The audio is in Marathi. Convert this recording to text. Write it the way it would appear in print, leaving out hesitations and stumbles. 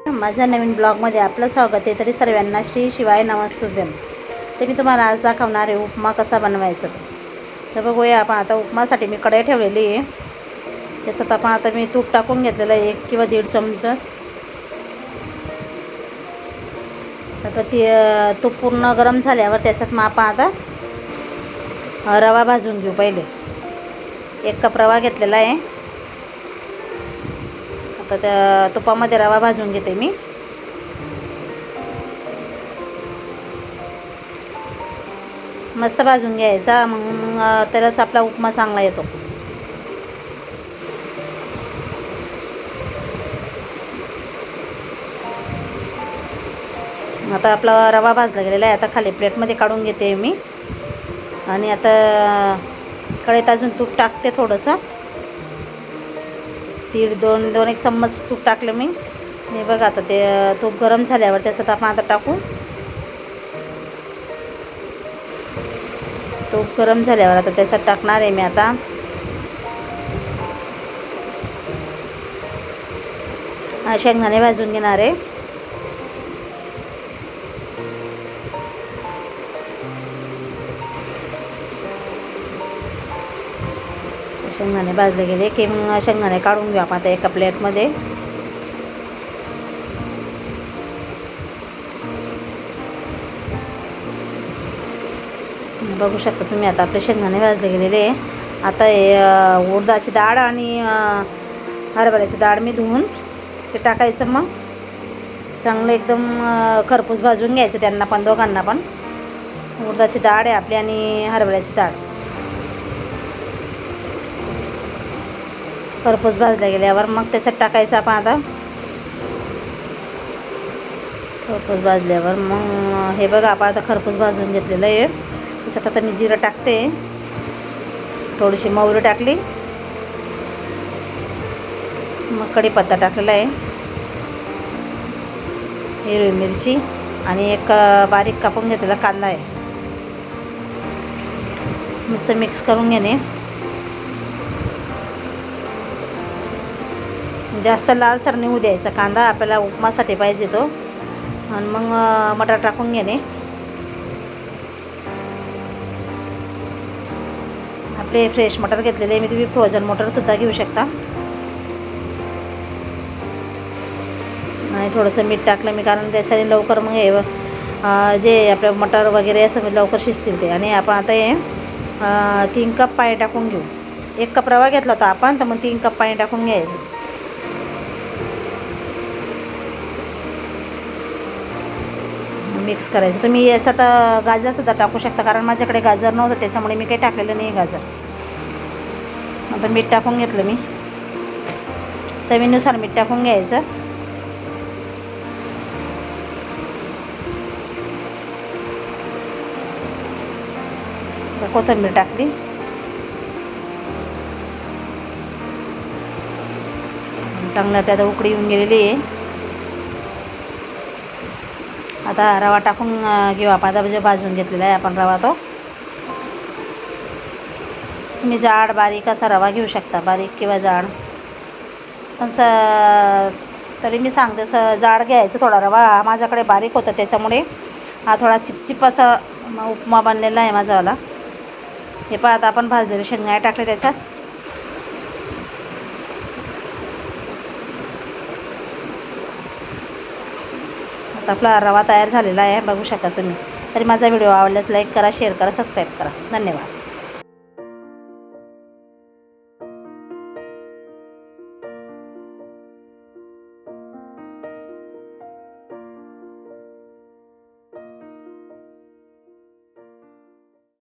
माझ्या नवीन ब्लॉगमध्ये आपलं स्वागत आहे. तरी सर्वांना श्री शिवाय नमस्तुभ्यम. तर मी तुम्हाला आज दाखवणार आहे उपमा कसा बनवायचा. तर बघूया आपण. आता उपमासाठी मी कढई ठेवलेली आहे. त्याच्यात आपण आता मी तूप टाकून घेतलेलं आहे 1 किंवा 1.5 चमचा. आता ती तूप पूर्ण गरम झाल्यावर त्याच्यात मग आपण आता रवा भाजून घेऊ. पहिले 1 कप रवा घेतलेला आहे. आता त्या तुपामध्ये रवा भाजून घेते मी. मस्त भाजून घ्यायचा, मग त्यालाच आपला उपमा चांगला येतो. आता आपला रवा भाजला गेलेला आहे. आता खाली प्लेटमध्ये काढून घेते मी. आणि आता कढईत अजून तूप टाकते थोडंसं. 1 चम्मच तूप टाकलं मी. हे बघा, आता ते तूप गरम झाल्यावर त्याच्यात आपण आता टाकू. तूप गरम झाल्यावर आता त्याच्यात टाकणार आहे मी आता शेंगदाणे भाजून घेणार आहे. शेंगदाणे भाजले गेले की मग शेंगदाणे काढून घेऊ आपण आता एका प्लेटमध्ये. बघू शकता तुम्ही, आता आपले शेंगदाणे भाजले गेलेले आहे. आता हे उडदाची डाळ आणि हरभऱ्याची डाळ मी धुवून ते टाकायचं. मग चांगलं एकदम खरपूस भाजून घ्यायचं त्यांना पण, दोघांना पण. उडदाची डाळ आहे आपली आणि हरभऱ्याची डाळ खरपूस भाजल्या गेल्यावर मग त्याच्यात टाकायचं आपण आता. खरपूस भाजल्यावर मग हे बघा, आपण आता खरपूस भाजून घेतलेलं आहे. त्याच्यात आता मी जिरं टाकते, थोडीशी मोहरी टाकली, मग कढीपत्ता टाकलेला आहे, हिरवी मिरची आणि एक बारीक कापून घेतलेला कांदा आहे. नुसतं मिक्स करून घेणे. जास्त लालसर नाही होऊ द्यायचा कांदा, आपल्याला उपमासाठी पाहिजे तो. आणि मग मटार टाकून घेणे. आपले फ्रेश मटार घेतलेले मी, तुम्ही फ्रोझन मटारसुद्धा घेऊ शकता. आणि थोडंसं मीठ टाकलं मी, कारण त्याच्याने लवकर मग हे जे आपले मटार वगैरे असं लवकर शिजतील ते. आणि आपण आता हे 3 कप पाणी टाकून घेऊ. 1 कप रवा घेतला होता आपण, तर मग 3 कप पाणी टाकून घ्यायचं. मिक्स करायचं. तुम्ही याच्यात गाजरसुद्धा टाकू शकता, कारण माझ्याकडे गाजर नव्हतं त्याच्यामुळे मी काही टाकलेलं नाही गाजर. आता मीठ टाकून घेतलं मी, चवीनुसार मीठ टाकून घ्यायचं. कोथिंबीर टाकली. चांगलं आपल्या आता उकळी येऊन गेलेली आहे. आता रवा टाकून घेऊ आपण. आता म्हणजे भाजून घेतलेला आहे आपण रवा. तो तुम्ही जाड बारीक असा रवा घेऊ शकता, बारीक किंवा जाड. पण तरी मी सांगते जाड घ्यायचं थोडा रवा. माझ्याकडे बारीक होतं त्याच्यामुळे हा थोडा चिपचिप असा उपमा बनलेला आहे माझावाला. हे पण आता आपण भाजलेले शेंगदाणे टाकले त्याच्यात. आता आपला रवा तयार झालेला आहे, बघू शकता तुम्ही. तरी माझा व्हिडिओ आवडल्यास लाईक करा, शेअर करा, सबस्क्राईब करा. धन्यवाद.